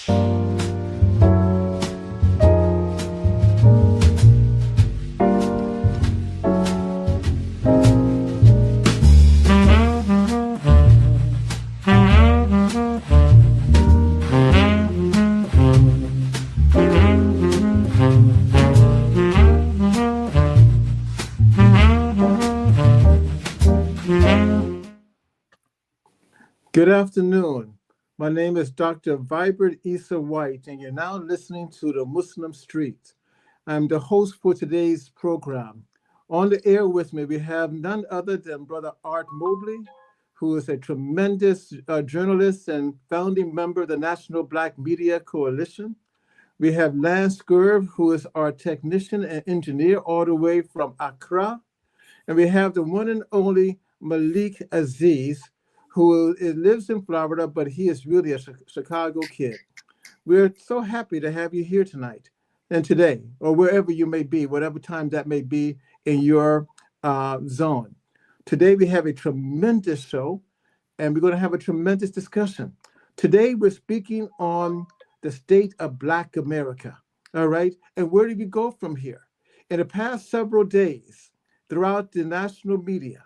Good afternoon. My name is Dr. Vibert Issa White, and you're now listening to the Muslim Street. I'm the host for today's program. On the air with me, we have none other than Brother Art Mobley, who is a tremendous journalist and founding member of the National Black Media Coalition. We have Lance Gerv, who is our technician and engineer all the way from Accra. And we have the one and only Malik Aziz, who lives in Florida, but he is really a Chicago kid. We're so happy to have you here tonight and today, or wherever you may be, whatever time that may be in your zone. Today, we have a tremendous show, and we're going to have a tremendous discussion. Today, we're speaking on the state of Black America, all right? And where do we go from here? In the past several days, throughout the national media,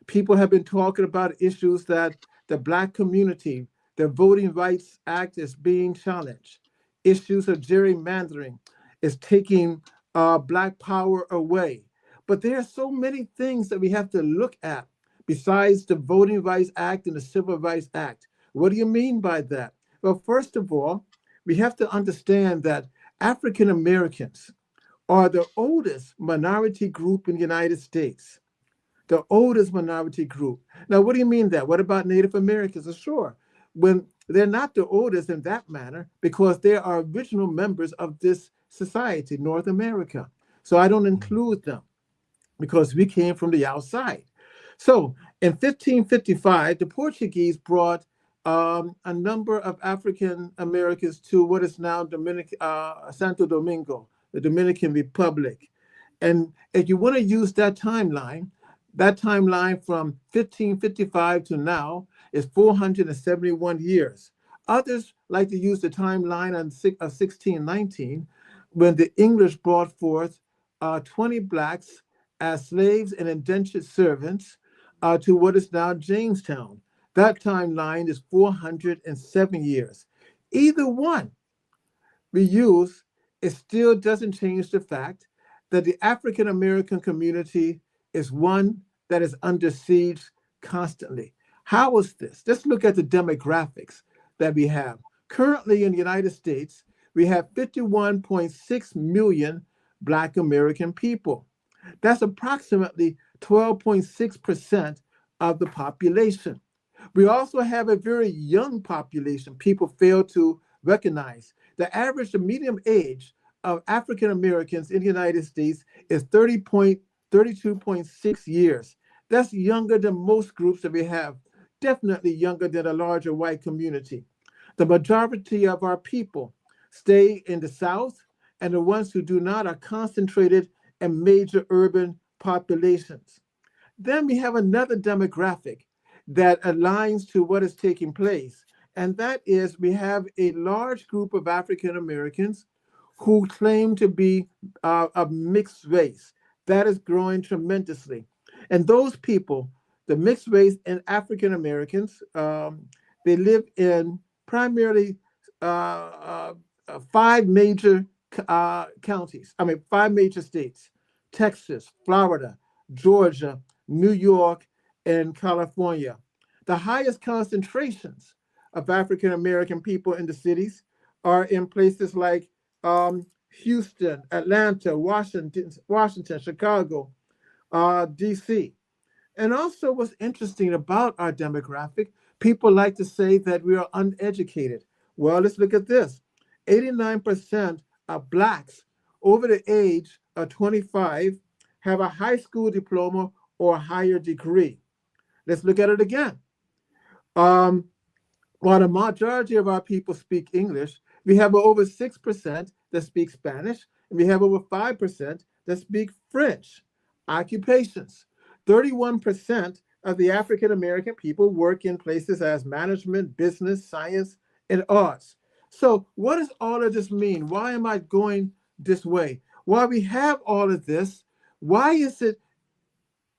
people have been talking about issues that the Black community, the Voting Rights Act is being challenged. Issues of gerrymandering is taking Black power away. But there are so many things that we have to look at besides the Voting Rights Act and the Civil Rights Act. What do you mean by that? Well, first of all, we have to understand that African Americans are the oldest minority group in the United States. The oldest minority group. Now, what do you mean that? What about Native Americans? Sure, when they're not the oldest in that manner, because they are original members of this society, North America. So I don't include them because we came from the outside. So in 1555, the Portuguese brought a number of African Americans to what is now Santo Domingo, the Dominican Republic. And if you want to use that timeline from 1555 to now is 471 years. Others like to use the timeline of 1619, when the English brought forth 20 Blacks as slaves and indentured servants to what is now Jamestown. That timeline is 407 years. Either one we use, it still doesn't change the fact that the African American community is one that is under siege constantly. How is this? Let's look at the demographics that we have. Currently in the United States, we have 51.6 million Black American people. That's approximately 12.6% of the population. We also have a very young population people fail to recognize. The median age of African Americans in the United States is 32.6 years. That's younger than most groups that we have, definitely younger than a larger white community. The majority of our people stay in the South, and the ones who do not are concentrated in major urban populations. Then we have another demographic that aligns to what is taking place, and that is we have a large group of African Americans who claim to be of mixed race. That is growing tremendously. And those people, the mixed race and African Americans, they live in primarily five major states: Texas, Florida, Georgia, New York, and California. The highest concentrations of African American people in the cities are in places like Houston, Atlanta, Washington, Chicago, DC. And also what's interesting about our demographic, people like to say that we are uneducated. Well, let's look at this. 89% of Blacks over the age of 25 have a high school diploma or a higher degree. Let's look at it again. While the majority of our people speak English, we have over 6% that speak Spanish, and we have over 5% that speak French. Occupations. 31% of the African American people work in places as management, business, science, and arts. So what does all of this mean? Why am I going this way? While we have all of this, why is it,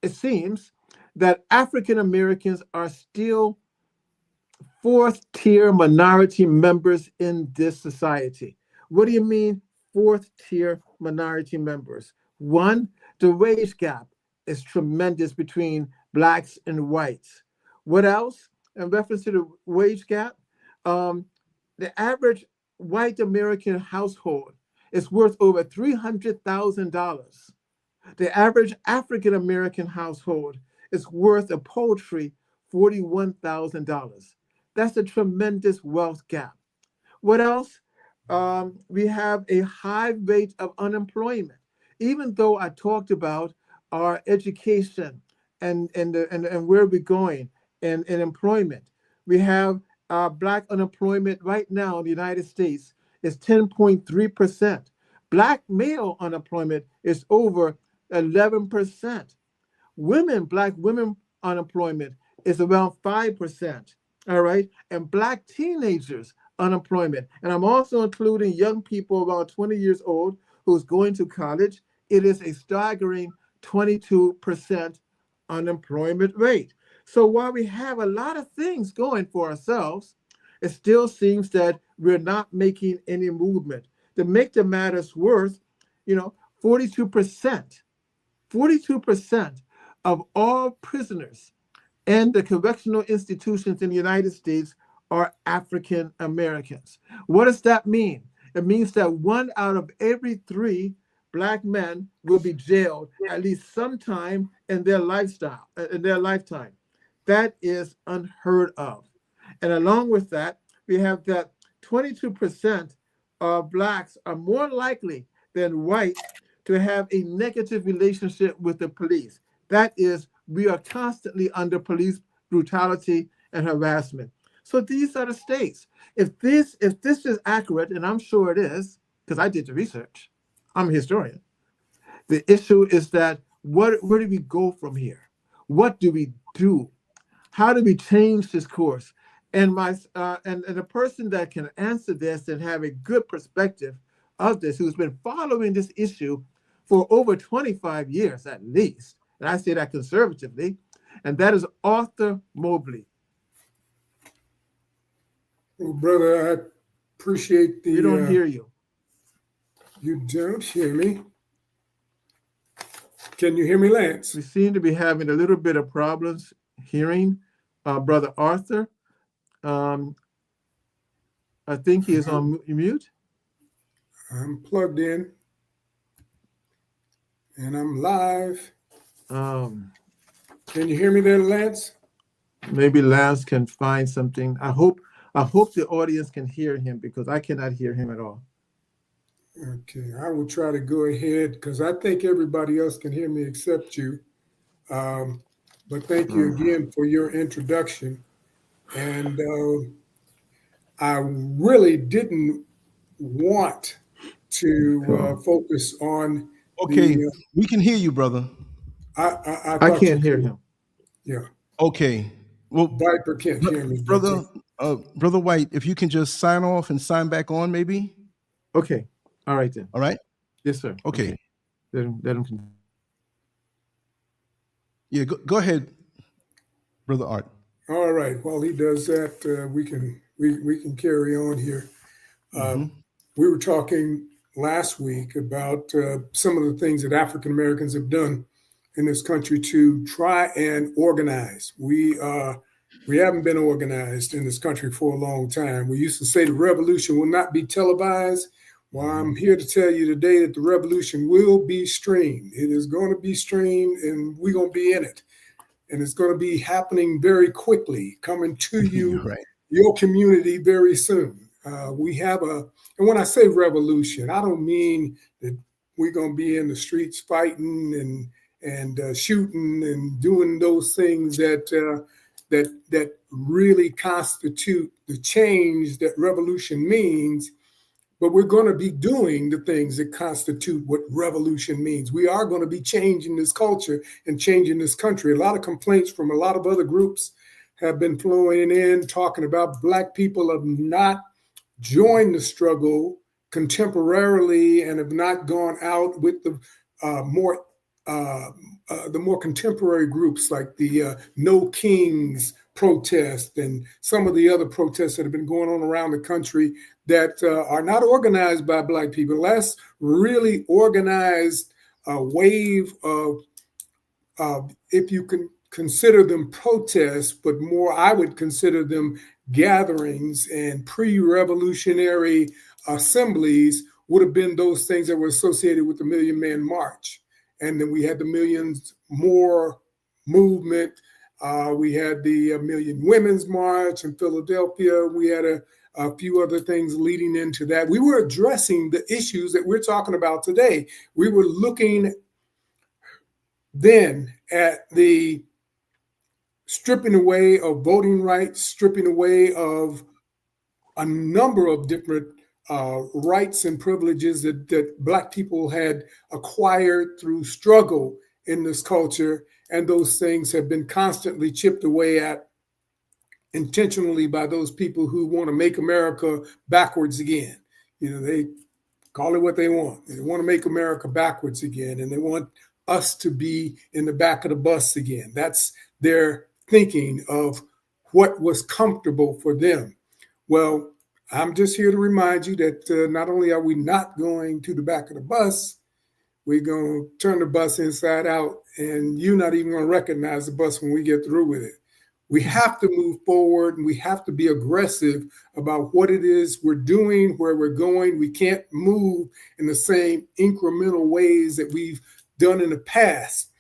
it seems, that African Americans are still fourth tier minority members in this society? What do you mean, fourth tier minority members? One, the wage gap is tremendous between blacks and whites. What else? In reference to the wage gap, um, the average white American household is worth over $300,000. The average African American household is worth a paltry $41,000. That's a tremendous wealth gap. What else? We have a high rate of unemployment. Even though I talked about our education and where we're going and employment, we have Black unemployment right now in the United States is 10.3%. Black male unemployment is over 11%. Black women unemployment is around 5%. All right. And Black teenagers unemployment. And I'm also including young people around 20 years old who's going to college. It is a staggering 22% unemployment rate. So while we have a lot of things going for ourselves, it still seems that we're not making any movement. To make the matters worse, 42%, 42% of all prisoners in the correctional institutions in the United States are African Americans. What does that mean? It means that 1 out of every 3 Black men will be jailed at least sometime in their lifetime. That is unheard of. And along with that, we have that 22% of Blacks are more likely than whites to have a negative relationship with the police. That is, we are constantly under police brutality and harassment. So these are the stakes. If this is accurate, and I'm sure it is, because I did the research, I'm a historian. The issue is that where do we go from here? What do we do? How do we change this course? And the person that can answer this and have a good perspective of this, who's been following this issue for over 25 years at least, and I say that conservatively, and that is Arthur Mobley. Well, brother, I appreciate the... We don't hear you. You don't hear me? Can you hear me, Lance? We seem to be having a little bit of problems hearing Brother Arthur. I think he is on mute. I'm plugged in, and I'm live. Can you hear me there, Lance? Maybe Lance can find something. I hope the audience can hear him, because I cannot hear him at all. Okay, I will try to go ahead, because I think everybody else can hear me except you. But thank you again for your introduction. And I really didn't want to focus on... Okay, we can hear you, brother. I can't hear him. Yeah. Okay. Well, Viper can't hear me. Brother White, if you can just sign off and sign back on, maybe. Okay. All right then. All right. Yes, sir. Okay. Let him. Yeah, go ahead, Brother Art. All right. While he does that, we can carry on here. We were talking last week about some of the things that African Americans have done in this country to try and organize. We haven't been organized in this country for a long time. We used to say the revolution will not be televised. Well, I'm here to tell you today that the revolution will be streamed. It is going to be streamed, and we're going to be in it. And it's going to be happening very quickly, coming to you, right. Your community very soon. We have and when I say revolution, I don't mean that we're going to be in the streets fighting and shooting and doing those things that really constitute the change that revolution means. But we're going to be doing the things that constitute what revolution means. We are going to be changing this culture and changing this country. A lot of complaints from a lot of other groups have been flowing in, talking about Black people are not joined the struggle contemporarily and have not gone out with the more contemporary groups like the No Kings protest and some of the other protests that have been going on around the country that are not organized by Black people. Last really organized wave of, if you can consider them protests, but more I would consider them gatherings and pre-revolutionary assemblies, would have been those things that were associated with the Million Man March. And then we had the Millions More movement. We had the Million Women's March in Philadelphia. We had a few other things leading into that. We were addressing the issues that we're talking about today. We were looking then at the stripping away of voting rights, stripping away of a number of different rights and privileges that Black people had acquired through struggle in this culture. And those things have been constantly chipped away at intentionally by those people who want to make America backwards again. You know, they call it what they want. They want to make America backwards again, and they want us to be in the back of the bus again. That's their thinking of what was comfortable for them. Well, I'm just here to remind you that not only are we not going to the back of the bus, we're going to turn the bus inside out, and you're not even going to recognize the bus when we get through with it. We have to move forward, and we have to be aggressive about what it is we're doing, where we're going. We can't move in the same incremental ways that we've done in the past.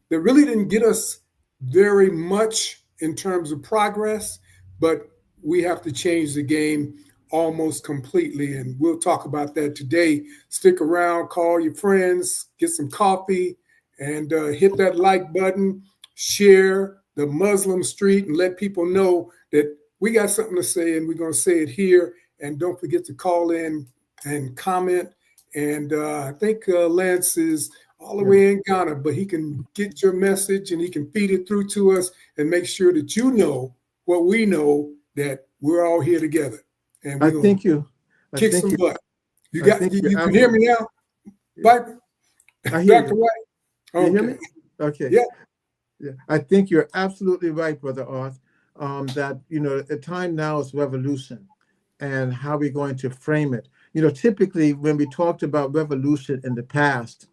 That really didn't get us very much in terms of progress, but we have to change the game almost completely. And we'll talk about that today. Stick around, call your friends, get some coffee, and hit that like button, share the Muslim Street, and let people know that we got something to say, and we're going to say it here. And don't forget to call in and comment. And I think Lance is all the way in Ghana, but he can get your message and he can feed it through to us and make sure that you know what we know, that we're all here together. And we're going to kick some butt. You can hear me now, Viper? I hear Dr. you. White? Okay. You hear me? Okay. Yeah. I think you're absolutely right, Brother Arth, that, the time now is revolution, and how we're going to frame it. Typically when we talked about revolution in the past,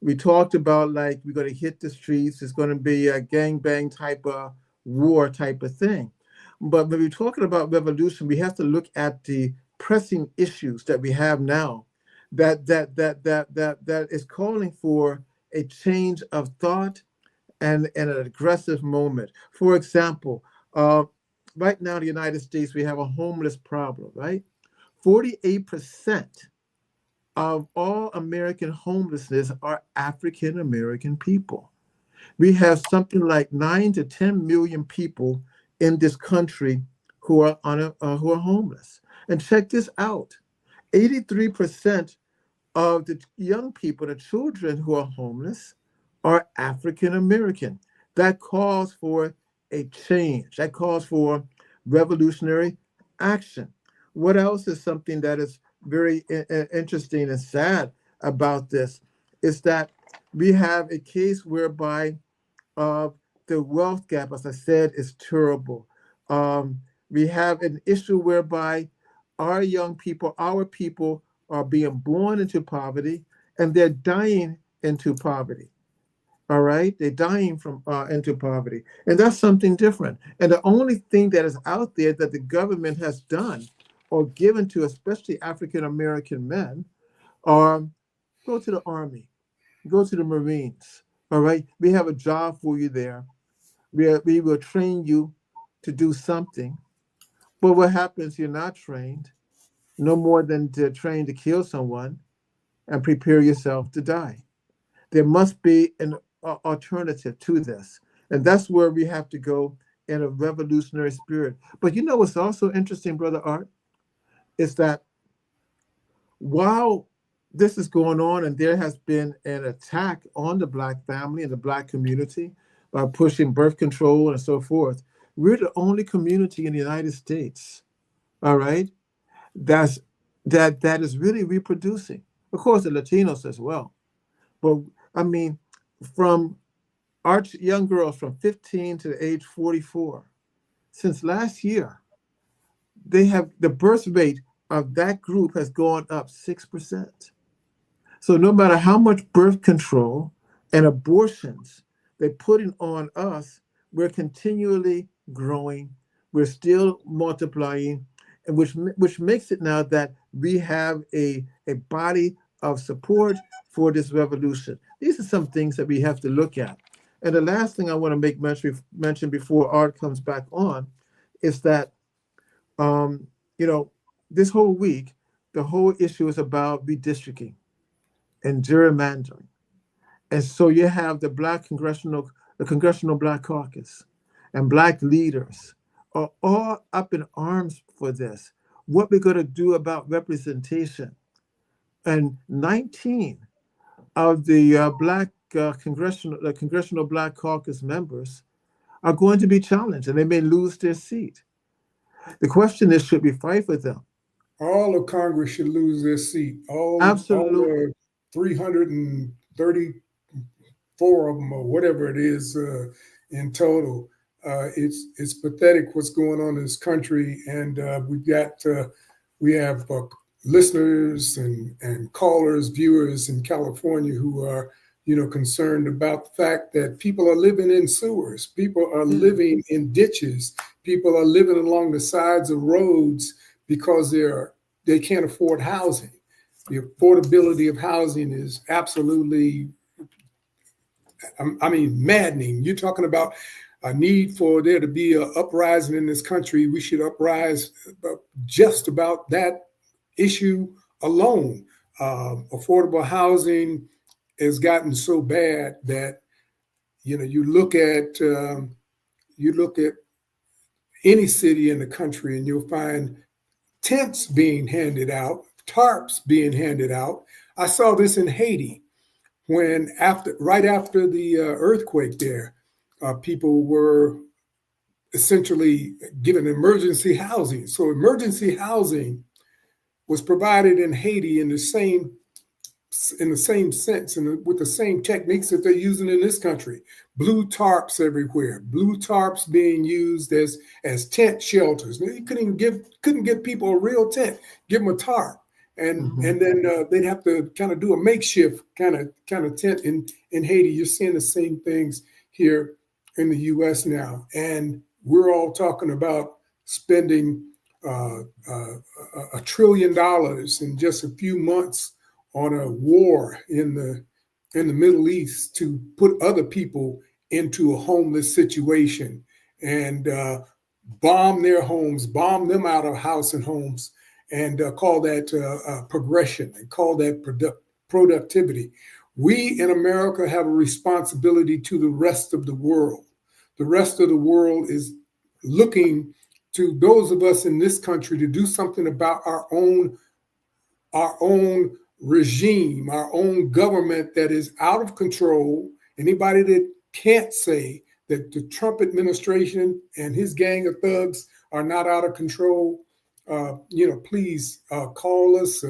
we talked about like we're going to hit the streets, it's going to be a gangbang type of war type of thing. But when we're talking about revolution, we have to look at the pressing issues that we have now that is calling for a change of thought and an aggressive moment. For example, right now in the United States, we have a homeless problem, right? 48% of all American homelessness are African American people. We have something like 9 to 10 million people in this country who are who are homeless. And check this out: 83% of the young people, the children who are homeless, are African American. That calls for a change. That calls for revolutionary action. What else is something that is very interesting and sad about this is that we have a case whereby the wealth gap, as I said, is terrible. We have an issue whereby our young people, our people, are being born into poverty, and they're dying into poverty. All right, they're dying from into poverty, and that's something different. And the only thing that is out there that the government has done or given to, especially African American men, are go to the Army, go to the Marines. All right, we have a job for you there. We will train you to do something. But what happens? You're not trained, no more than to train to kill someone and prepare yourself to die. There must be an alternative to this. And that's where we have to go in a revolutionary spirit. But you know what's also interesting, Brother Art, is that while this is going on and there has been an attack on the Black family and the Black community by pushing birth control and so forth, we're the only community in the United States, all right, that's that is really reproducing. Of course, the Latinos as well. But I mean, from our young girls from 15 to the age 44, since last year, the birth rate of that group has gone up 6%. So no matter how much birth control and abortions they're putting on us, we're continually growing. We're still multiplying, and which makes it now that we have a body of support for this revolution. These are some things that we have to look at. And the last thing I want to mention before Art comes back on is that you know, this whole week, the whole issue is about redistricting and gerrymandering. And so you have the Congressional Black Caucus and Black leaders are all up in arms for this. What we're going to do about representation. And 19 of the Congressional Black Caucus members are going to be challenged, and they may lose their seat. The question is, should we fight for them? All of Congress should lose their seat. All Absolutely. the 334 of them, or whatever it is in total. It's pathetic what's going on in this country, and we have listeners and callers, viewers in California who are concerned about the fact that people are living in sewers, people are living in ditches, people are living along the sides of roads because they can't afford housing. The affordability of housing is absolutely, maddening. You're talking about a need for there to be an uprising in this country. We should uprise just about that issue alone. Affordable housing has gotten so bad that you look at any city in the country and you'll find tents being handed out, tarps being handed out. I saw this in Haiti when right after the earthquake there, people were essentially given emergency housing. So emergency housing was provided in Haiti in the same sense and with the same techniques that they're using in this country. Blue tarps everywhere. Blue tarps being used as tent shelters. Now, you couldn't give people a real tent. Give them a tarp, and then they'd have to kind of do a makeshift kind of tent in Haiti. You're seeing the same things here in the U.S. now, and we're all talking about spending $1 trillion in just a few months on a war in the Middle East to put other people into a homeless situation and bomb their homes, bomb them out of house and homes, and call that progression and call that productivity. We in America have a responsibility to the rest of the world. The rest of the world is looking to those of us in this country to do something about our own regime, our own government that is out of control. Anybody that can't say that the Trump administration and his gang of thugs are not out of control, please call us,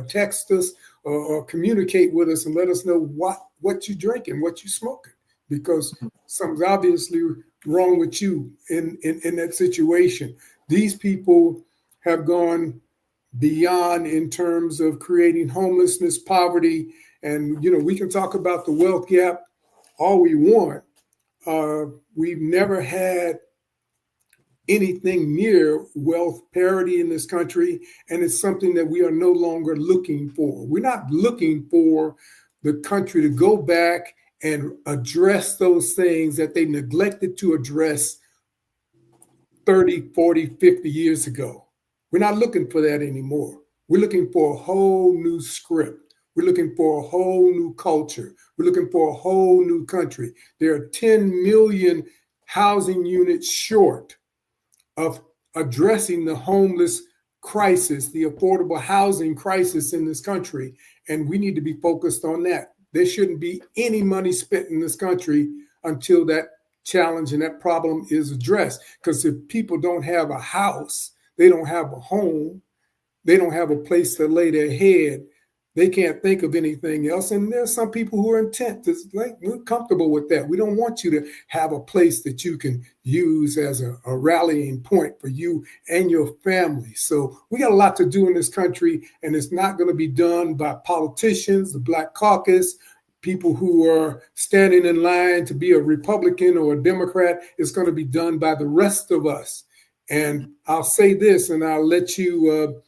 text us, or communicate with us and let us know what you're drinking, what you're smoking, because something's obviously wrong with you in that situation. These people have gone beyond in terms of creating homelessness, poverty, and we can talk about the wealth gap all we want. We've never had anything near wealth parity in this country, and it's something that we are no longer looking for. We're not looking for the country to go back and address those things that they neglected to address 30, 40, 50 years ago. We're not looking for that anymore. We're looking for a whole new script. We're looking for a whole new culture. We're looking for a whole new country. There are 10 million housing units short of addressing the homeless crisis, the affordable housing crisis in this country. And we need to be focused on that. There shouldn't be any money spent in this country until that challenge and that problem is addressed. Because if people don't have a house, they don't have a home, they don't have a place to lay their head. They can't think of anything else. And there's some people who are intent to, like, we're comfortable with that. We don't want you to have a place that you can use as a rallying point for you and your family. So we got a lot to do in this country, and it's not going to be done by politicians, the Black Caucus, people who are standing in line to be a Republican or a Democrat. It's going to be done by the rest of us. And I'll say this, and I'll let you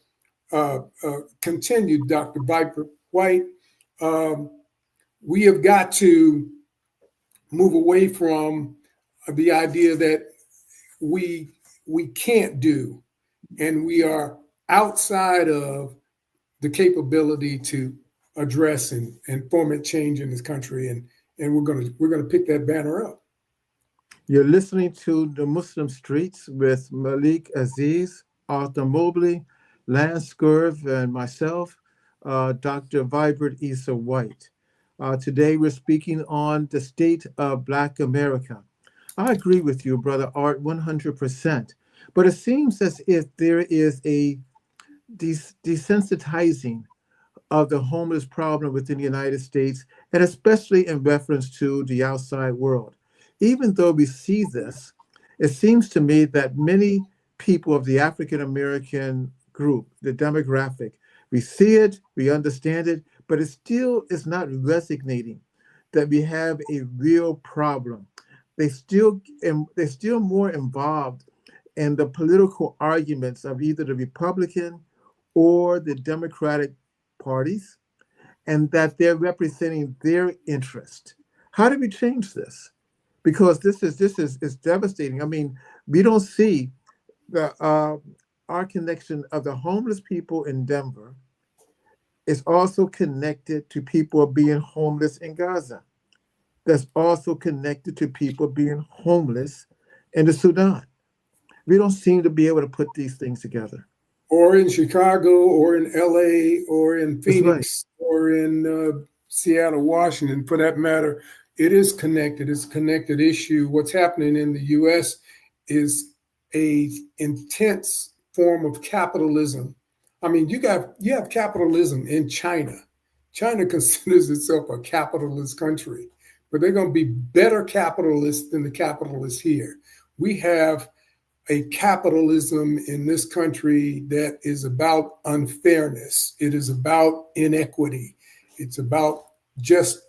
continue, Dr. Viper White. We have got to move away from the idea that we can't do, and we are outside of the capability to address and foment change in this country, and we're gonna pick that banner up. You're listening to The Muslim Streets with Malik Aziz, Arthur Mobley, Lance Scurv, and myself, Dr. Vibert Issa White. Today we're speaking on the state of Black America. I agree with you, Brother Art, 100%. But it seems as if there is a desensitizing of the homeless problem within the United States, and especially in reference to the outside world. Even though we see this, it seems to me that many people of the African American group, the demographic, we see it, we understand it, but it still is not resonating that we have a real problem. They're still more involved in the political arguments of either the Republican or the Democratic parties, and that they're representing their interest. How do we change this? Because this is devastating. I mean, we don't see the our connection of the homeless people in Denver is also connected to people being homeless in Gaza. That's also connected to people being homeless in the Sudan. We don't seem to be able to put these things together. Or in Chicago, or in LA, or in Phoenix, right. or in Seattle, Washington, for that matter. It is connected. It's a connected issue. What's happening in the U.S. is a intense form of capitalism. I mean, you have capitalism in China. China considers itself a capitalist country, but they're going to be better capitalists than the capitalists here. We have a capitalism in this country that is about unfairness. It is about inequity. It's about just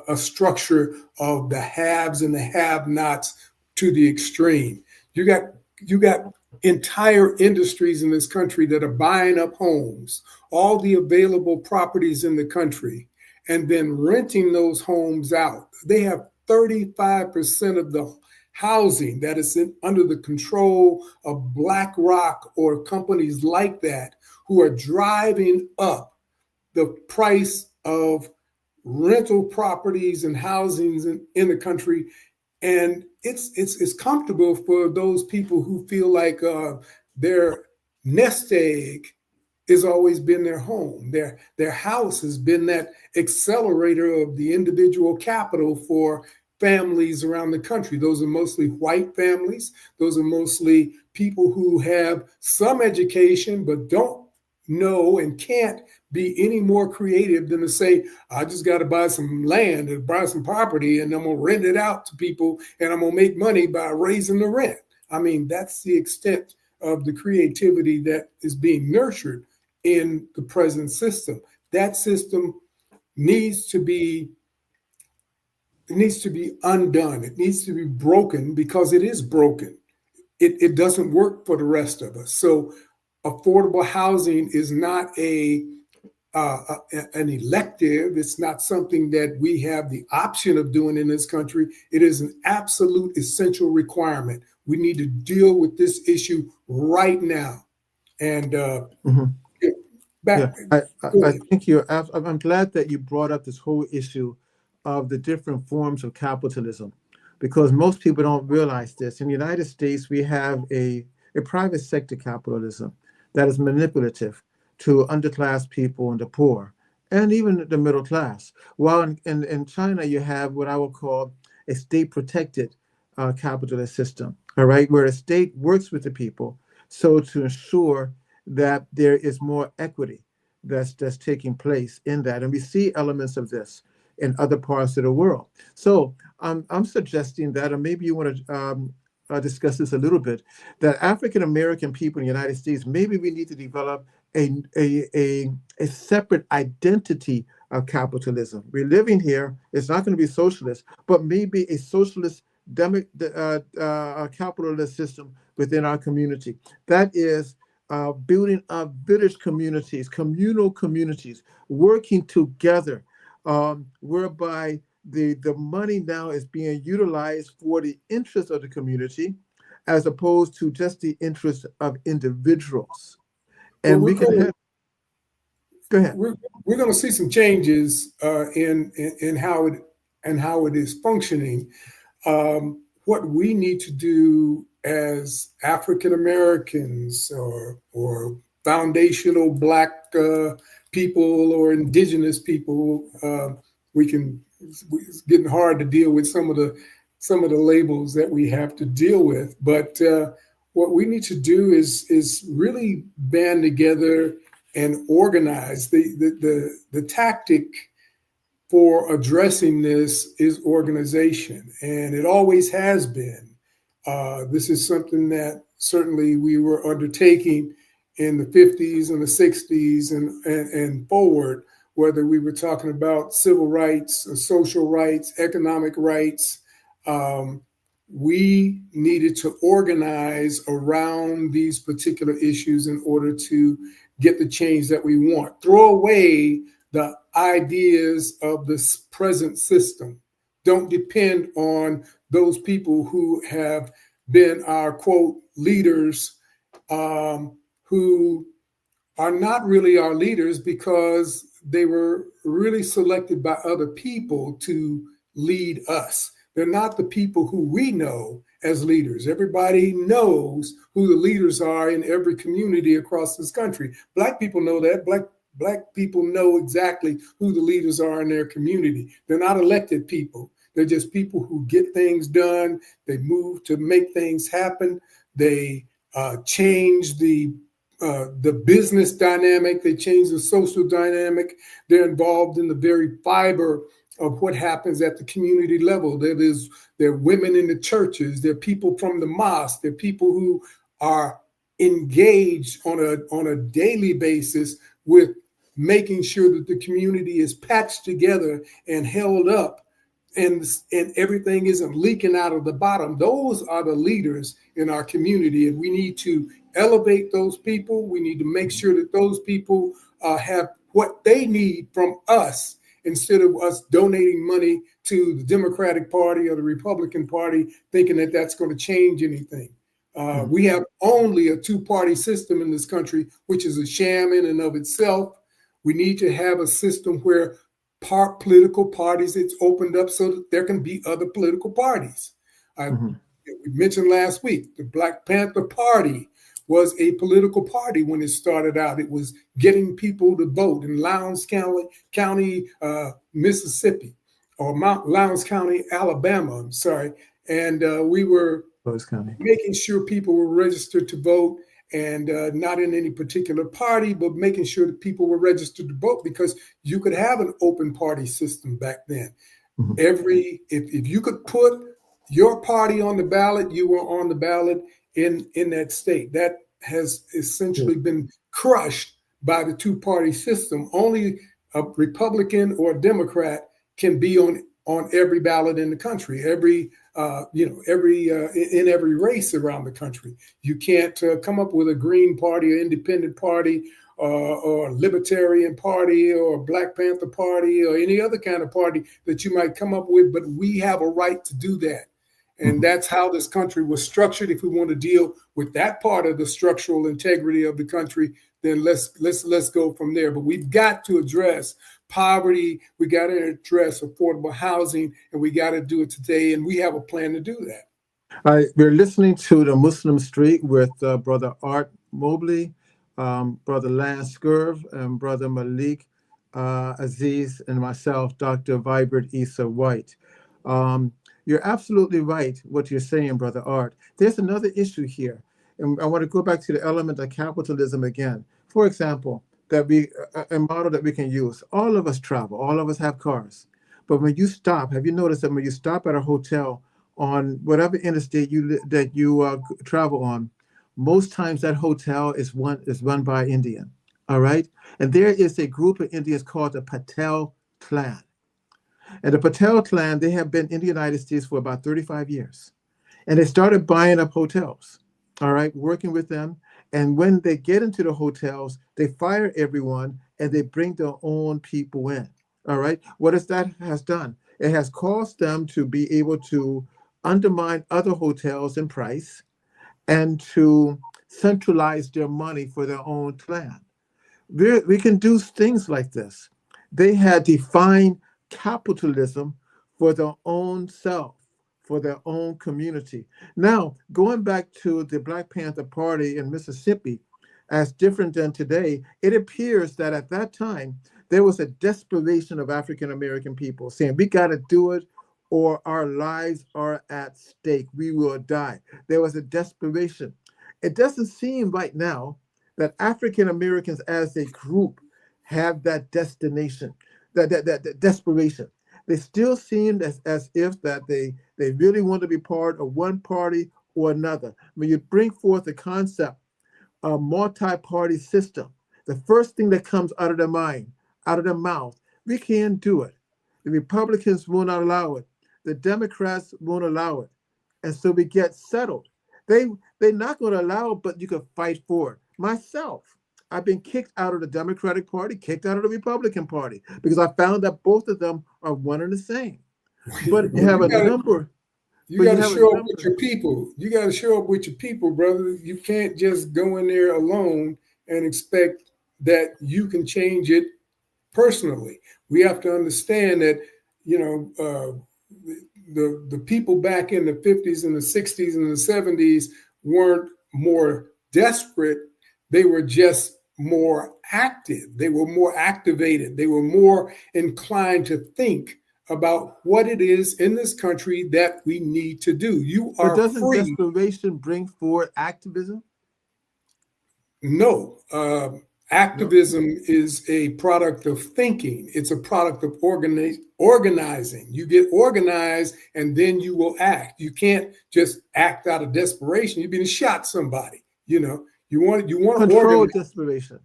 a structure of the haves and the have-nots to the extreme. You got entire industries in this country that are buying up homes, all the available properties in the country, and then renting those homes out. They have 35% of the housing that is under the control of BlackRock or companies like that, who are driving up the price of rental properties and housings in the country. And it's comfortable for those people who feel like their nest egg has always been their home. Their house has been that accelerator of the individual capital for families around the country. Those are mostly white families. Those are mostly people who have some education but don't know and can't be any more creative than to say, I just got to buy some land and buy some property, and I'm going to rent it out to people, and I'm going to make money by raising the rent. I mean, that's the extent of the creativity that is being nurtured in the present system. That system needs to be undone. It needs to be broken, because it is broken. It doesn't work for the rest of us. So affordable housing is not an elective. It's not something that we have the option of doing in this country. It is an absolute essential requirement. We need to deal with this issue right now. And I think I'm glad that you brought up this whole issue of the different forms of capitalism, because most people don't realize this. In the United States, we have a private sector capitalism that is manipulative to underclass people and the poor, and even the middle class. While in China, you have what I would call a state-protected capitalist system, all right, where the state works with the people so to ensure that there is more equity that's taking place in that. And we see elements of this in other parts of the world. So I'm suggesting that, or maybe you want to discuss this a little bit, that African American people in the United States, maybe we need to develop a separate identity of capitalism. We're living here, it's not going to be socialist, but maybe a socialist capitalist system within our community. That is building up village communities, communal communities, working together, whereby the money now is being utilized for the interest of the community as opposed to just the interest of individuals. Well, And we can have, go ahead. We're going to see some changes in how it is functioning. What we need to do as African Americans or foundational Black people or indigenous people, it's getting hard to deal with some of the labels that we have to deal with. But what we need to do is really band together and organize. The tactic for addressing this is organization, and it always has been. This is something that certainly we were undertaking in the 50s and the 60s and forward, whether we were talking about civil rights, social rights, economic rights. We needed to organize around these particular issues in order to get the change that we want. Throw away the ideas of this present system. Don't depend on those people who have been our, quote, leaders, who are not really our leaders because they were really selected by other people to lead us. They're not the people who we know as leaders. Everybody knows who the leaders are in every community across this country. Black people know that. Black people know exactly who the leaders are in their community. They're not elected people. They're just people who get things done. They move to make things happen. They change the business dynamic. They change the social dynamic. They're involved in the very fiber of what happens at the community level. There are women in the churches. There are people from the mosque. There are people who are engaged on a daily basis with making sure that the community is patched together and held up, and everything isn't leaking out of the bottom. Those are the leaders in our community, and we need to elevate those people. We need to make sure that those people have what they need from us, instead of us donating money to the Democratic Party or the Republican Party, thinking that that's going to change anything. We have only a two-party system in this country, which is a sham in and of itself. We need to have a system where political parties, it's opened up so that there can be other political parties. We mentioned last week, the Black Panther Party was a political party when it started out. It was getting people to vote in Lowndes County, Mississippi, or Lowndes County, Alabama, I'm sorry. And we were making sure people were registered to vote, and not in any particular party, but making sure that people were registered to vote, because you could have an open party system back then. If you could put your party on the ballot, you were on the ballot in that state. That has essentially been crushed by the two-party system. Only a Republican or a Democrat can be on every ballot in the country, in every race around the country. You can't come up with a Green Party or Independent Party or Libertarian Party or Black Panther Party or any other kind of party that you might come up with, but we have a right to do that. And that's how this country was structured. If we want to deal with that part of the structural integrity of the country, then let's go from there. But we've got to address poverty. We got to address affordable housing, and we got to do it today. And we have a plan to do that. We're listening to the Muslim Street with Brother Art Mobley, Brother Lance Scurv, and Brother Malik Aziz, and myself, Dr. Vibert Issa White. You're absolutely right what you're saying, Brother Art. There's another issue here. And I want to go back to the element of capitalism again. For example, a model that we can use. All of us travel. All of us have cars. But when you stop, have you noticed that when you stop at a hotel on whatever interstate that you travel on, most times that hotel is run by Indian. All right, and there is a group of Indians called the Patel clan. And the Patel clan, they have been in the United States for about 35 years. And they started buying up hotels, all right, working with them. And when they get into the hotels, they fire everyone and they bring their own people in. All right. What has that has done? It has caused them to be able to undermine other hotels in price and to centralize their money for their own clan. We can do things like this. They had defined capitalism for their own self, for their own community. Now, going back to the Black Panther Party in Mississippi, as different than today, it appears that at that time, there was a desperation of African American people saying, we got to do it or our lives are at stake. We will die. There was a desperation. It doesn't seem right now that African Americans as a group have that destination, that desperation. They still seem as if that they really want to be part of one party or another. When you bring forth the concept of multi-party system, the first thing that comes out of their mind, out of their mouth, we can't do it. The Republicans will not allow it. The Democrats won't allow it. And so we get settled. They're not going to allow it, but you can fight for it. Myself, I've been kicked out of the Democratic Party, kicked out of the Republican Party, because I found that both of them are one and the same. But you have a number. You got to show up with your people. You got to show up with your people, brother. You can't just go in there alone and expect that you can change it personally. We have to understand that, the people back in the 50s and the 60s and the 70s weren't more desperate. They were just more active. They were more activated. They were more inclined to think about what it is in this country that we need to do. You are but doesn't free. Desperation bring forward activism? No. Activism is a product of thinking. It's a product of organizing. You get organized and then you will act. You can't just act out of desperation. You've been shot somebody. You want to control desperation.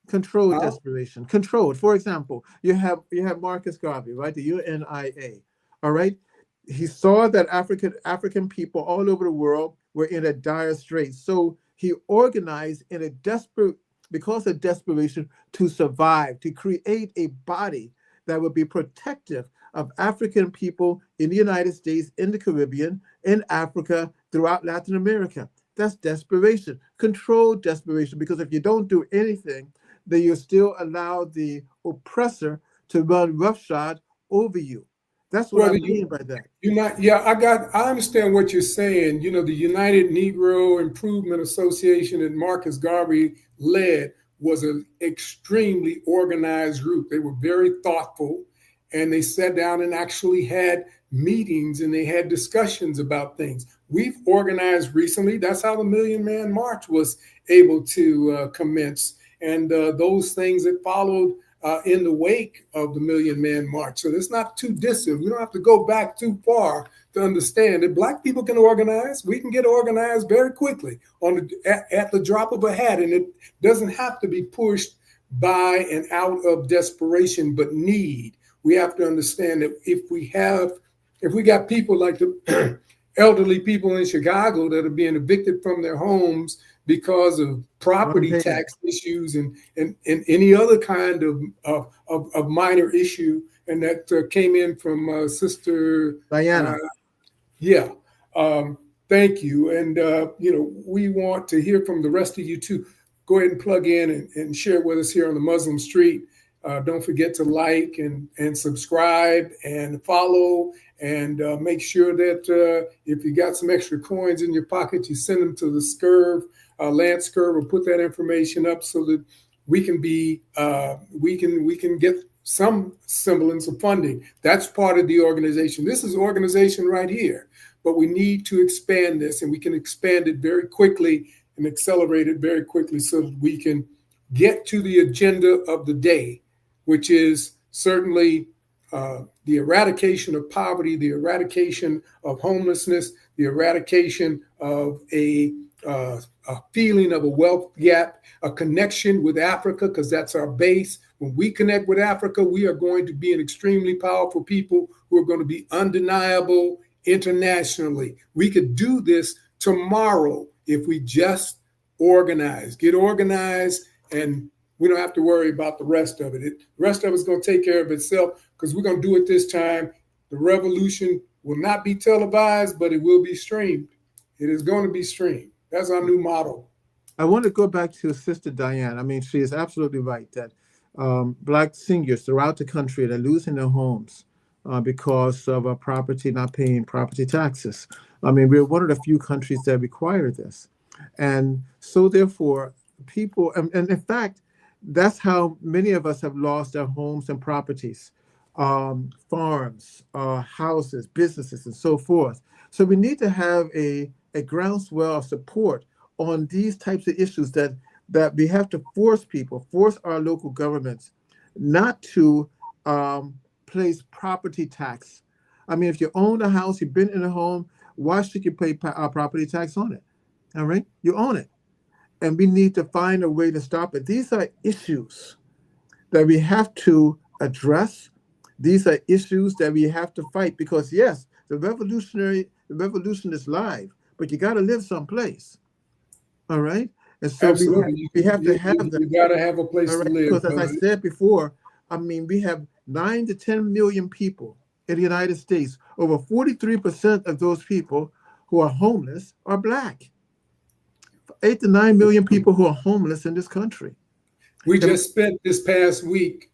Controlled desperation. Controlled. For example, you have Marcus Garvey, right? The UNIA. All right. He saw that African people all over the world were in a dire strait. So he organized in a because of desperation to survive, to create a body that would be protective of African people in the United States, in the Caribbean, in Africa, throughout Latin America. That's desperation, controlled desperation, because if you don't do anything, then you still allow the oppressor to run roughshod over you. That's what I mean by that. I understand what you're saying. The United Negro Improvement Association that Marcus Garvey led was an extremely organized group. They were very thoughtful, and they sat down and actually had meetings and they had discussions about things. We've organized recently. That's how the Million Man March was able to commence, and those things that followed in the wake of the Million Man March. So it's not too distant. We don't have to go back too far to understand that Black people can organize. We can get organized very quickly at the drop of a hat, and it doesn't have to be pushed by and out of desperation, but need. We have to understand that if we got people like the elderly people in Chicago that are being evicted from their homes because of property tax issues and any other kind of minor issue, and that came in from Sister Diana. Thank you. And we want to hear from the rest of you too. Go ahead and plug in and share with us here on the Muslim Street. Don't forget to like and subscribe and follow, and make sure that if you got some extra coins in your pocket, you send them to the Scurv. Lance Scurv will put that information up so that we can get some semblance of funding. That's part of the organization. This is organization right here. but we need to expand this, and we can expand it very quickly and accelerate it very quickly so that we can get to the agenda of the day, which is certainly the eradication of poverty, the eradication of homelessness, the eradication of a feeling of a wealth gap, a connection with Africa, because that's our base. When we connect with Africa, we are going to be an extremely powerful people who are going to be undeniable internationally. We could do this tomorrow if we just get organized, and we don't have to worry about the rest of it. The rest of it's going to take care of itself because we're going to do it this time. The revolution will not be televised, but it will be streamed. It is going to be streamed. That's our new motto. I want to go back to Sister Diane. I mean, she is absolutely right that Black seniors throughout the country are losing their homes because of property not paying property taxes. I mean, we're one of the few countries that require this. And so therefore, people, and in fact, that's how many of us have lost our homes and properties, farms, houses, businesses, and so forth. So we need to have a groundswell of support on these types of issues that we have to force our local governments not to place property tax. I mean, if you own a house, you've been in a home, why should you pay property tax on it? All right, you own it. And we need to find a way to stop it. These are issues that we have to address. These are issues that we have to fight because, yes, the revolution is live, but you got to live someplace. All right. And so we have to have that. You got to have a place to live. Because as I said before, I mean, we have 9 to 10 million people in the United States. Over 43% of those people who are homeless are Black. 8 to 9 million people who are homeless in this country. We just spent this past week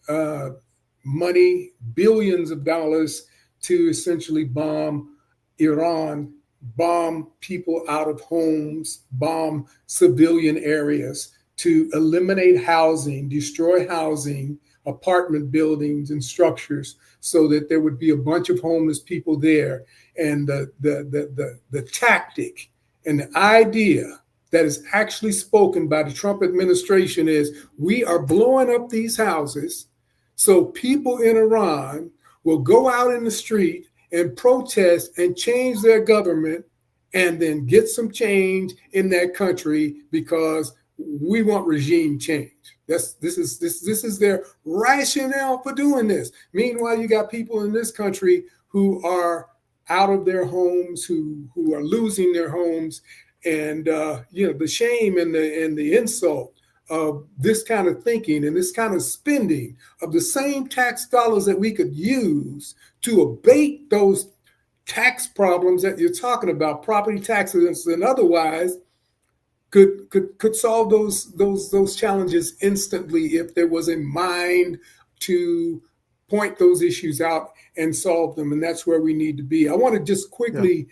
money, billions of dollars to essentially bomb Iran, bomb people out of homes, bomb civilian areas, to eliminate housing, destroy housing, apartment buildings and structures so that there would be a bunch of homeless people there. And the tactic and the idea that is actually spoken by the Trump administration is we are blowing up these houses so people in Iran will go out in the street and protest and change their government and then get some change in that country because we want regime change. This is their rationale for doing this. Meanwhile, you got people in this country who are out of their homes, who are losing their homes. And the shame and the insult of this kind of thinking and this kind of spending of the same tax dollars that we could use to abate those tax problems that you're talking about, property taxes and otherwise, could solve those challenges instantly if there was a mind to point those issues out and solve them. And that's where we need to be. I want to just quickly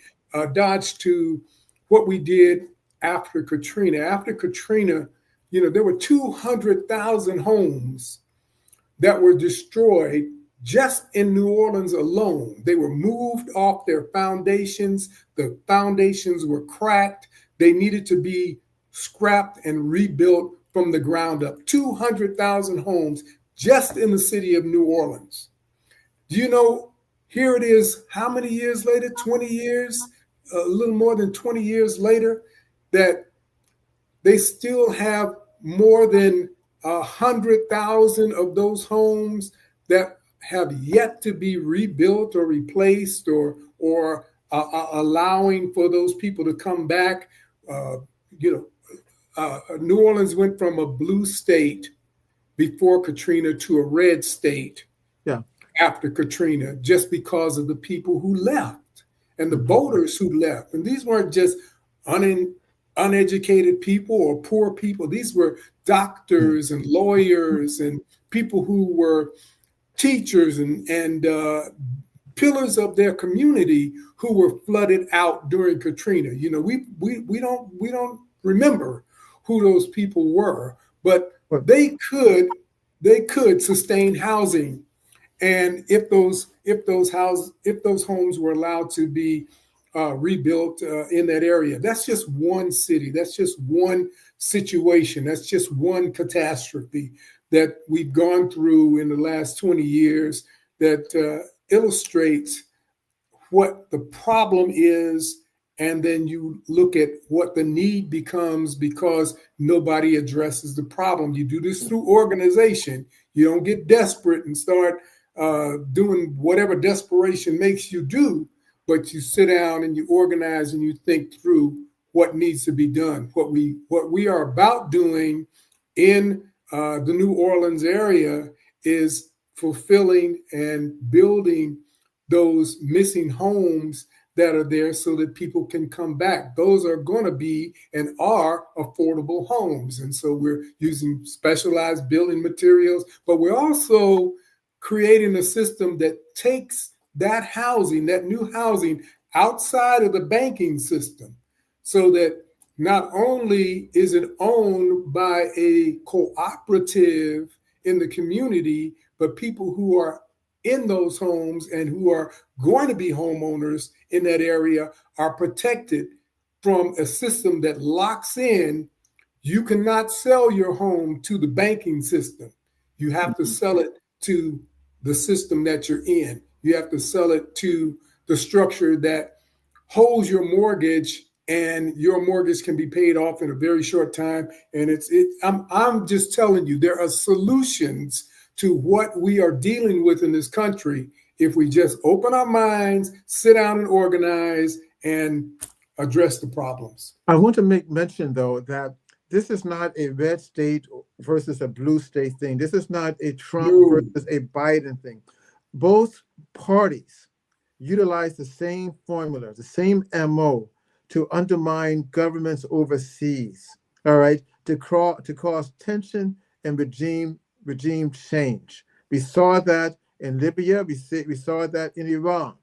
dodge to what we did after Katrina. After Katrina, there were 200,000 homes that were destroyed just in New Orleans alone. They were moved off their foundations. The foundations were cracked. They needed to be scrapped and rebuilt from the ground up. 200,000 homes just in the city of New Orleans. Do you know, here it is, how many years later? 20 years? A little more than 20 years later, that they still have more than 100,000 of those homes that have yet to be rebuilt or replaced or allowing for those people to come back. New Orleans went from a blue state before Katrina to a red state after Katrina, just because of the people who left and the voters who left. And these weren't just uneducated people or poor people. These were doctors and lawyers and people who were teachers and pillars of their community who were flooded out during Katrina. We don't remember who those people were, but they could sustain housing. And if those homes were allowed to be rebuilt in that area. That's just one city. That's just one situation. That's just one catastrophe that we've gone through in the last 20 years that illustrates what the problem is. And then you look at what the need becomes because nobody addresses the problem. You do this through organization. You don't get desperate and start doing whatever desperation makes you do, but you sit down and you organize and you think through what needs to be done. What we are about doing in the New Orleans area is fulfilling and building those missing homes that are there so that people can come back. Those are going to be and are affordable homes. And so we're using specialized building materials, but we're also creating a system that takes that housing, that new housing, outside of the banking system so that not only is it owned by a cooperative in the community, but people who are in those homes and who are going to be homeowners in that area are protected from a system that locks in. You cannot sell your home to the banking system. You have to sell it to the system that you're in. You have to sell it to the structure that holds your mortgage, and your mortgage can be paid off in a very short time. And I'm just telling you, there are solutions to what we are dealing with in this country if we just open our minds, sit down and organize and address the problems. I want to make mention, though, that this is not a red state versus a blue state thing. This is not a Trump versus a Biden thing. Both parties utilize the same formula, the same MO to undermine governments overseas, all right, to cause tension and regime change. We saw that in Libya. We saw that in Iran,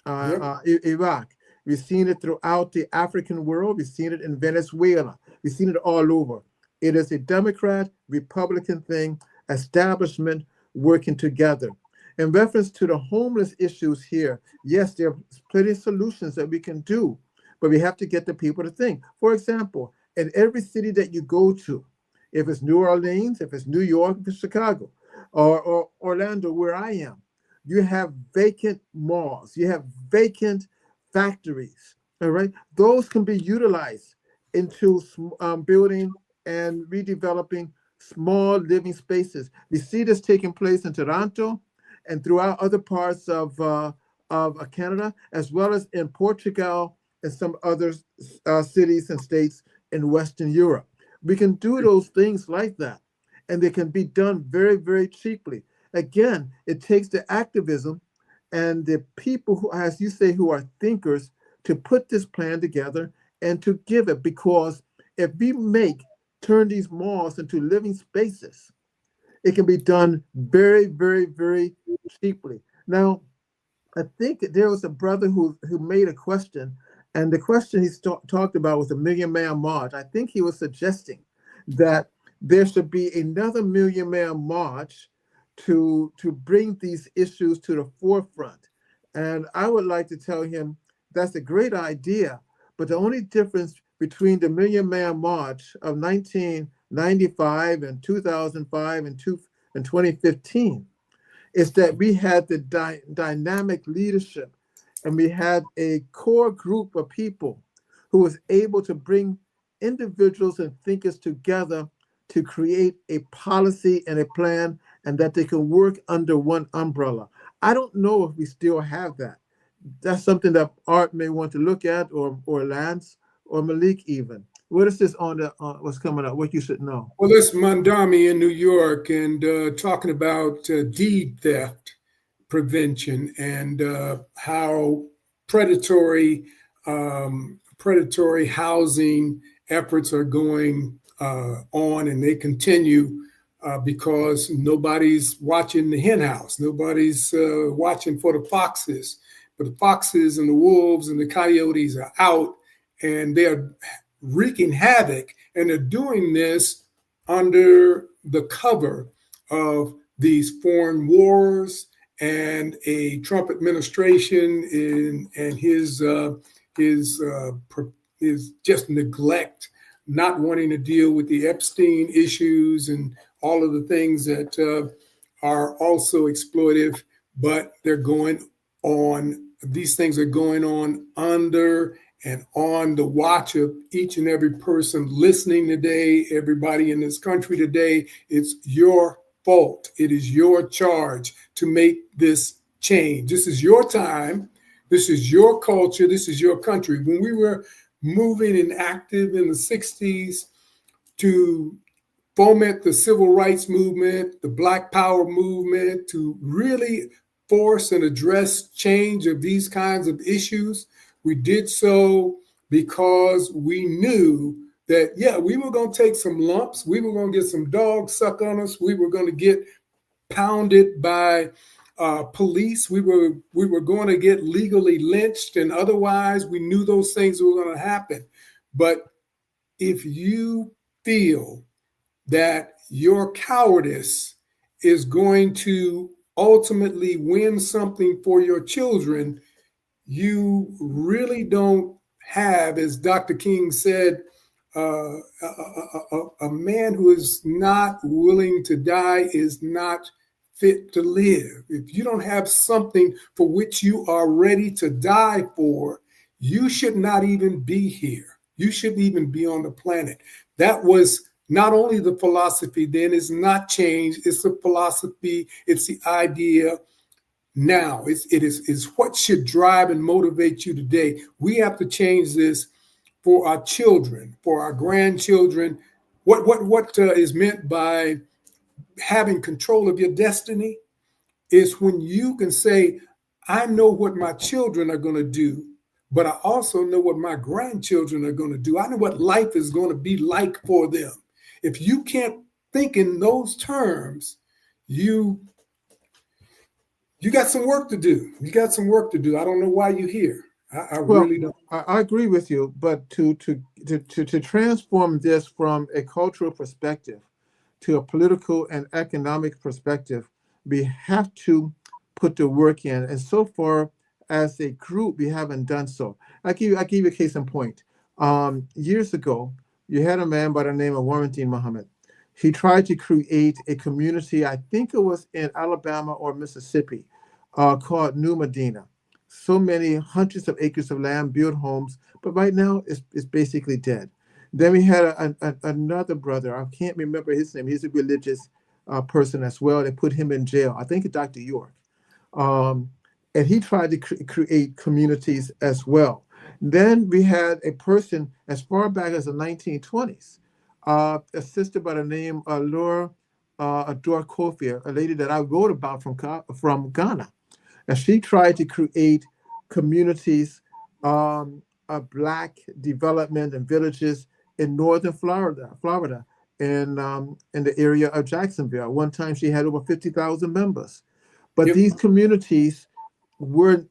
Iraq. We've seen it throughout the African world. We've seen it in Venezuela. We've seen it all over. It is a Democrat, Republican thing, establishment working together. In reference to the homeless issues here, yes, there are plenty of solutions that we can do, but we have to get the people to think. For example, in every city that you go to, if it's New Orleans, if it's New York, if it's Chicago, or Orlando, where I am, you have vacant malls, you have vacant factories, all right? Those can be utilized into building and redeveloping small living spaces. We see this taking place in Toronto and throughout other parts of Canada, as well as in Portugal and some other cities and states in Western Europe. We can do those things like that, and they can be done very, very cheaply. Again, it takes the activism and the people who, as you say, who are thinkers, to put this plan together and to give it. Because if we turn these malls into living spaces, it can be done very, very, very cheaply. Now, I think there was a brother who made a question, and the question he talked about was the Million Man March. I think he was suggesting that there should be another Million Man March to bring these issues to the forefront. And I would like to tell him that's a great idea, but the only difference between the Million Man March of 1995 and 2005 and 2015 is that we had the dynamic leadership, and we had a core group of people who was able to bring individuals and thinkers together to create a policy and a plan, and that they can work under one umbrella. I don't know if we still have that. That's something that Art may want to look at, or Lance, or Malik even. What is this on what's coming up? What you should know? Well, this Mandami in New York, and talking about deed theft prevention and how predatory housing efforts are going on, and they continue because nobody's watching the hen house. Nobody's watching for the foxes. But the foxes and the wolves and the coyotes are out, and they're wreaking havoc. And they're doing this under the cover of these foreign wars and a Trump administration and his is just neglect, not wanting to deal with the Epstein issues and all of the things that are also exploitive, but they're going on. These things are going on under and on the watch of each and every person listening today, everybody in this country today. It's your fault. It is your charge to make this change. This is your time. This is your culture. This is your country. When we were moving and active in the 60s to foment the civil rights movement, the Black Power movement, to really force and address change of these kinds of issues, we did so because we knew that, yeah, we were going to take some lumps. We were going to get some dogs suck on us. We were going to get pounded by police. We were going to get legally lynched, and otherwise we knew those things were going to happen. But if you feel that your cowardice is going to ultimately win something for your children, you really don't have, as Dr. King said, a man who is not willing to die is not fit to live. If you don't have something for which you are ready to die for, you should not even be here. You shouldn't even be on the planet. That was not only the philosophy then, it's not changed. It's the philosophy, it's the idea now. It is what should drive and motivate you today. We have to change this for our children, for our grandchildren. What is meant by having control of your destiny is when you can say, I know what my children are going to do, but I also know what my grandchildren are going to do. I know what life is going to be like for them. If you can't think in those terms, you got some work to do. You got some work to do. I don't know why you're here. I really don't. I agree with you, but to transform this from a cultural perspective to a political and economic perspective, we have to put the work in. And so far, as a group, we haven't done so. I give you a case in point. Years ago, you had a man by the name of Warrington Muhammad. He tried to create a community, I think it was in Alabama or Mississippi, called New Medina. So many hundreds of acres of land, built homes, but right now it's basically dead. Then we had another brother. I can't remember his name. He's a religious person as well. They put him in jail. I think it's Dr. York. And he tried to create communities as well. Then we had a person as far back as the 1920s, a sister by the name of Laura Ador Kofi, a lady that I wrote about from Ghana. And she tried to create communities of Black development and villages in northern Florida, in the area of Jacksonville. One time she had over 50,000 members. But Yep. these communities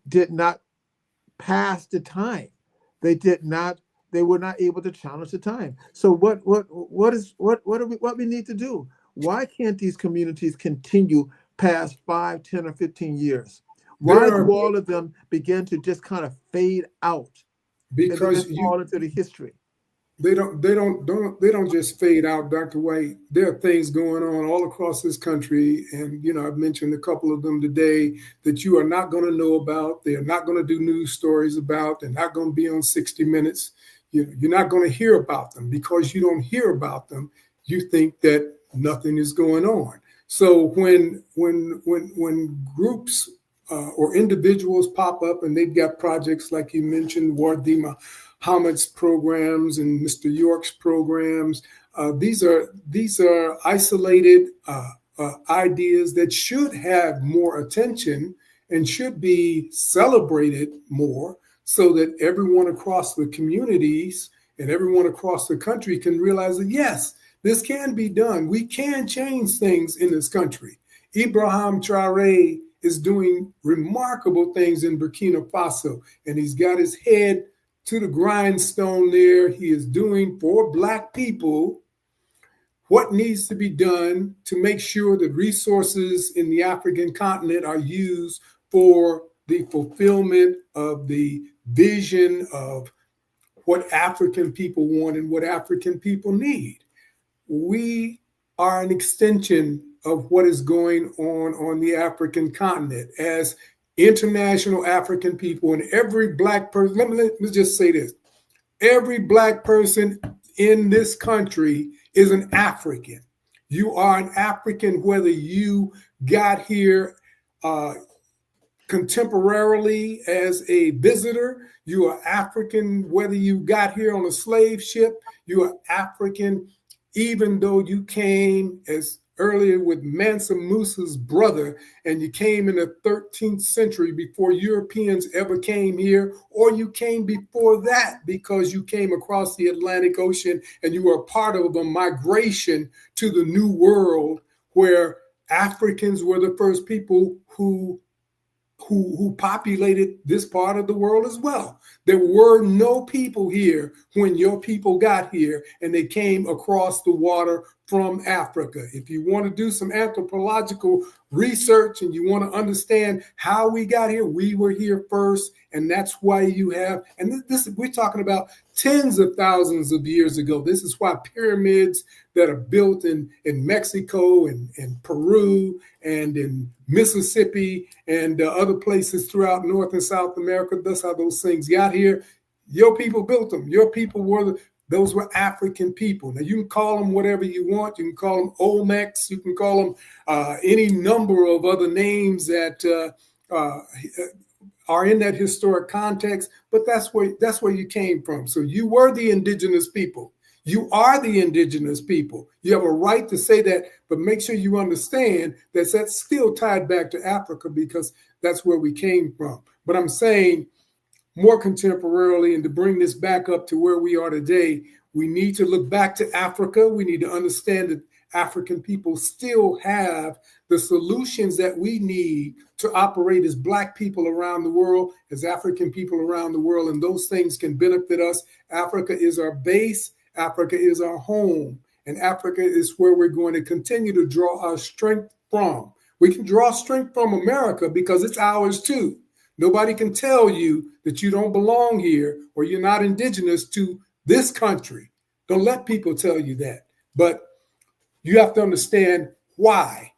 did not pass the time. They were not able to challenge the time. So what we need to do? Why can't these communities continue past 5, 10, or 15 years? Why do all of them begin to just kind of fade out Because and fall into the history? They don't just fade out, Dr. White. There are things going on all across this country, and I've mentioned a couple of them today that you are not going to know about. They are not going to do news stories about. They're not going to be on 60 Minutes. You're not going to hear about them. Because you don't hear about them, you think that nothing is going on. So when groups or individuals pop up and they've got projects like you mentioned, Wardima Hamid's programs and Mr. York's programs, these are isolated ideas that should have more attention and should be celebrated more, so that everyone across the communities and everyone across the country can realize that, yes, this can be done. We can change things in this country. Ibrahim Traoré is doing remarkable things in Burkina Faso, and he's got his head to the grindstone there. He is doing for Black people what needs to be done to make sure that resources in the African continent are used for the fulfillment of the vision of what African people want and what African people need. We are an extension of what is going on the African continent as international African people. And every Black person, let me just say this, every Black person in this country is an African. You are an African whether you got here contemporarily as a visitor. You are African whether you got here on a slave ship. You are African even though you came as earlier with Mansa Musa's brother, and you came in the 13th century before Europeans ever came here, or you came before that because you came across the Atlantic Ocean and you were a part of a migration to the New World where Africans were the first people who populated this part of the world as well. There were no people here when your people got here and they came across the water from Africa. If you want to do some anthropological research and you want to understand how we got here, we were here first. And that's why you have, and this we're talking about tens of thousands of years ago. This is why pyramids that are built in Mexico and Peru and in Mississippi and other places throughout North and South America, that's how those things got here. Your people built them. Your people those were African people. Now, you can call them whatever you want. You can call them Olmecs. You can call them any number of other names that are in that historic context, but that's where you came from. So you were the indigenous people. You are the indigenous people. You have a right to say that, but make sure you understand that that's still tied back to Africa because that's where we came from. But I'm saying more contemporarily, and to bring this back up to where we are today, we need to look back to Africa. We need to understand that African people still have the solutions that we need to operate as Black people around the world, as African people around the world, and those things can benefit us. Africa is our base. Africa is our home, and Africa is where we're going to continue to draw our strength from. We can draw strength from America because it's ours too. Nobody can tell you that you don't belong here or you're not indigenous to this country. Don't let people tell you that. But you have to understand why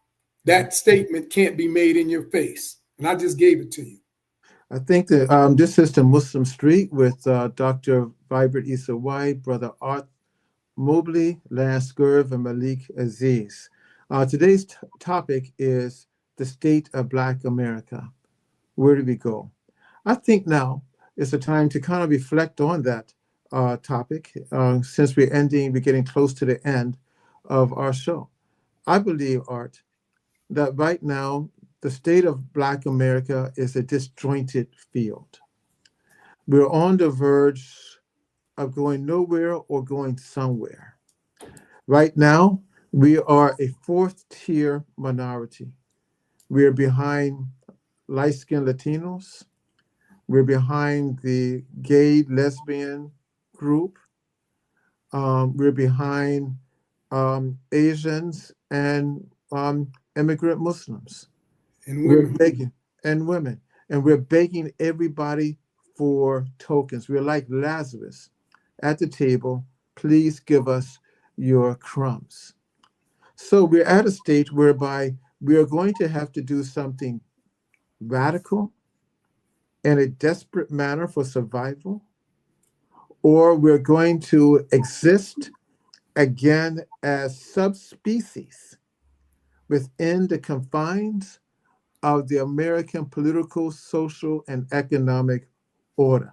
that statement can't be made in your face. And I just gave it to you. I think that this is the Muslim Street with Dr. Vibrant Issa White, Brother Art Mobley, Lance Gerv, and Malik Aziz. Today's topic is the state of Black America. Where do we go? I think now is the time to kind of reflect on that topic since we're getting close to the end of our show. I believe, Art, that right now the state of Black America is a disjointed field. We're on the verge of going nowhere or going somewhere. Right now, we are a fourth-tier minority. We are behind light-skinned Latinos. We're behind the gay, lesbian group. We're behind Asians and immigrant Muslims. And women. And we're begging everybody for tokens. We're like Lazarus at the table. Please give us your crumbs. So we're at a state whereby we are going to have to do something radical in a desperate manner for survival, or we're going to exist again as subspecies within the confines of the American political, social, and economic order.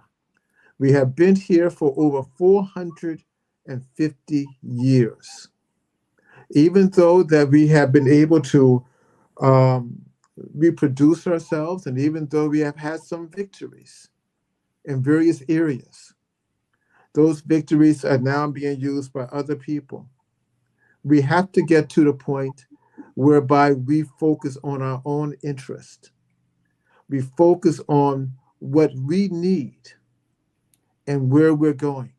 We have been here for over 450 years. Even though that we have been able to reproduce ourselves, and even though we have had some victories in various areas, those victories are now being used by other people. We have to get to the point whereby we focus on our own interest. We focus on what we need and where we're going.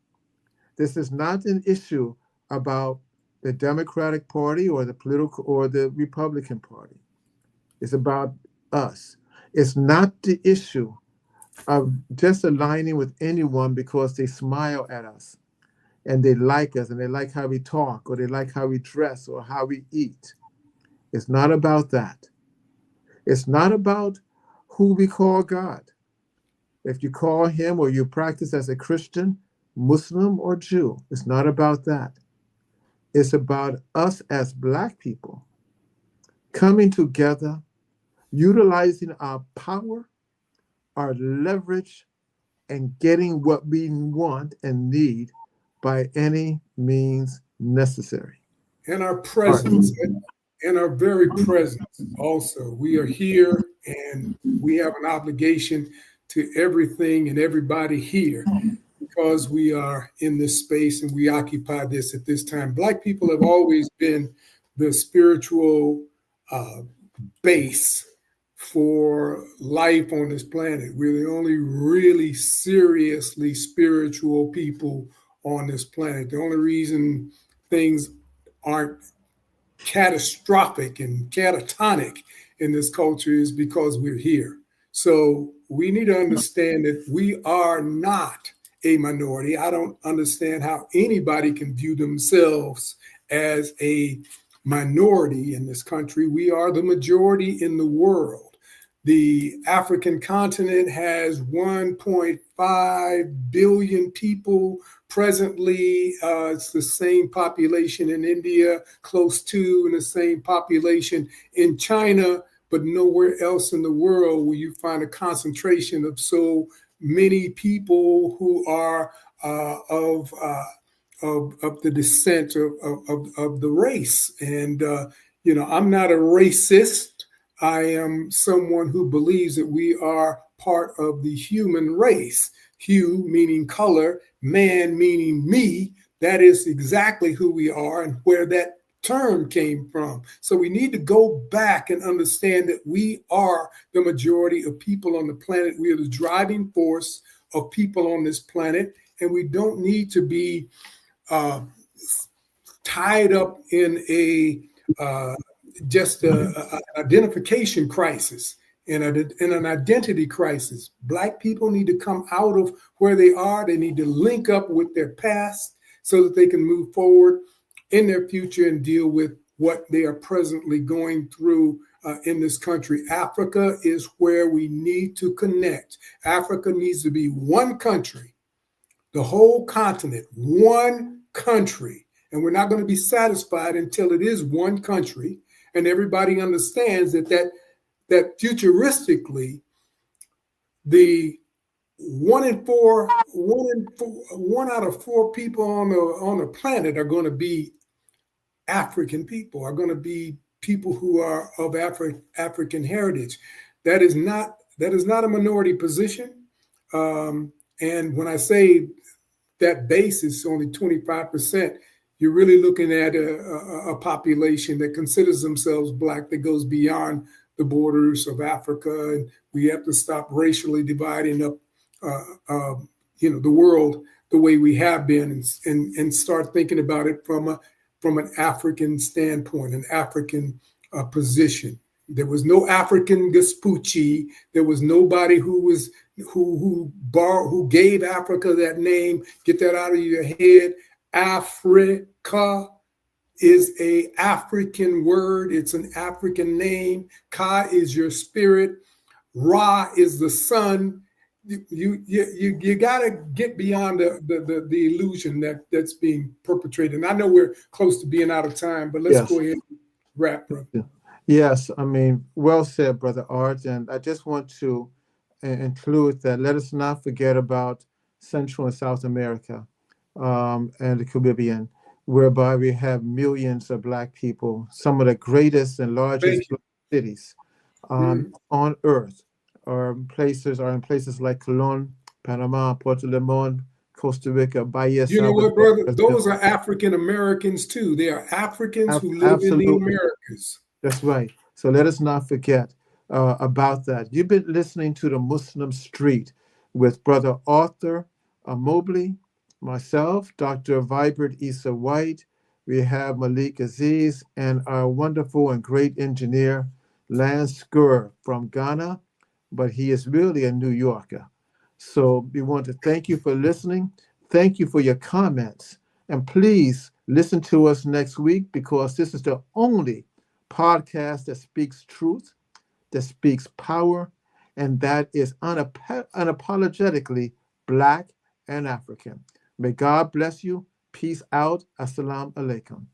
This is not an issue about the Democratic Party or the political or the Republican Party. It's about us. It's not the issue of just aligning with anyone because they smile at us and they like us and they like how we talk or they like how we dress or how we eat. It's not about that. It's not about who we call God. If you call him or you practice as a Christian, Muslim, or Jew, it's not about that. It's about us as Black people coming together, utilizing our power, our leverage, and getting what we want and need by any means necessary. And our All right. presence, and our very presence also. We are here and we have an obligation to everything and everybody here because we are in this space and we occupy this at this time. Black people have always been the spiritual base for life on this planet. We're the only really seriously spiritual people on this planet. The only reason things aren't catastrophic and catatonic in this culture is because we're here. So we need to understand that we are not a minority. I don't understand how anybody can view themselves as a minority in this country. We are the majority in the world. The African continent has 1.5 billion people presently. It's the same population in India, close to, and the same population in China, but nowhere else in the world will you find a concentration of so many people who are of the descent of the race. And, I'm not a racist. I am someone who believes that we are part of the human race. Hue meaning color, man meaning me. That is exactly who we are and where that term came from. So we need to go back and understand that we are the majority of people on the planet. We are the driving force of people on this planet, and we don't need to be tied up in just an identification crisis and an identity crisis. Black people need to come out of where they are. They need to link up with their past so that they can move forward in their future and deal with what they are presently going through in this country. Africa is where we need to connect. Africa needs to be one country, the whole continent, one country. And we're not going to be satisfied until it is one country. And everybody understands that futuristically, the one out of four people on the planet are going to be African people, are going to be people who are of African heritage. That is not a minority position. And when I say that base is only 25%, you're really looking at a population that considers themselves Black, that goes beyond the borders of Africa. And we have to stop racially dividing up, the world the way we have been, and start thinking about it from an African standpoint, an African position. There was no African Vespucci. There was nobody who gave Africa that name. Get that out of your head. Africa is an African word. It's an African name. Ka is your spirit. Ra is the sun. You got to get beyond the illusion that's being perpetrated. And I know we're close to being out of time, but let's go ahead and wrap, bro. Yes, I mean, well said, Brother Art. And I just want to include that let us not forget about Central and South America and the Caribbean, whereby we have millions of Black people, some of the greatest and largest Black cities on earth are in places like Colón, Panama, Puerto Limón, Costa Rica, Bahia. You know what, brother? Those are African Americans too. They are Africans who live in the Americas. That's right. So let us not forget about that. You've been listening to the Muslim Street with Brother Arthur Mobley, myself, Dr. Vibert Issa White. We have Malik Aziz and our wonderful and great engineer, Lance Skur from Ghana, but he is really a New Yorker. So we want to thank you for listening. Thank you for your comments. And please listen to us next week, because this is the only podcast that speaks truth, that speaks power, and that is unapologetically Black and African. May God bless you. Peace out. Assalamu alaikum.